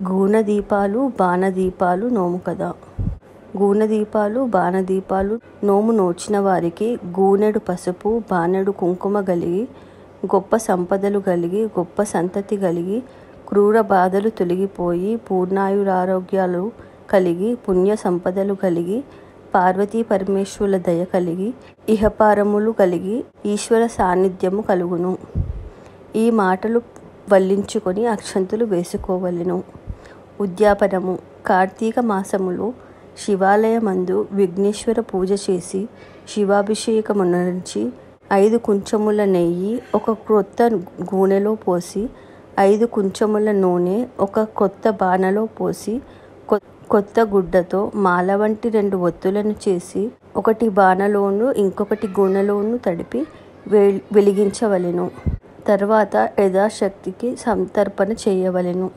గూనదీపాలు బాణదీపాలు నోము కథ. గూనదీపాలు బాణదీపాలు నోము నోచిన వారికి గూనెడు పసుపు బాణెడు కుంకుమ గలిగి గొప్ప సంపదలు గలిగి గొప్ప సంతతి గలిగి క్రూర బాధలు తొలగిపోయి పూర్ణాయురారోగ్యాలు కలిగి పుణ్య సంపదలు కలిగి పార్వతీ పరమేశ్వరుల దయ కలిగి ఇహపారములు కలిగి ఈశ్వర సాన్నిధ్యము కలుగును. ఈ మాటలు వల్లించుకొని అక్షంతులు వేసుకోవలెను. ఉద్యాపనము. కార్తీక మాసములో శివాలయమందు విఘ్నేశ్వర పూజ చేసి శివాభిషేకమునరించి 5 కుంచముల నెయ్యి ఒక క్రొత్త గూనెలో పోసి 5 కుంచముల నూనె ఒక కొత్త బాణలో పోసి కొత్త గుడ్డతో మాల వంటి 2 ఒత్తులను చేసి ఒకటి బాణలోను ఇంకొకటి గూనెలోను తడిపి వెలిగించవలెను. తర్వాత యథాశక్తికి సంతర్పణ చేయవలెను.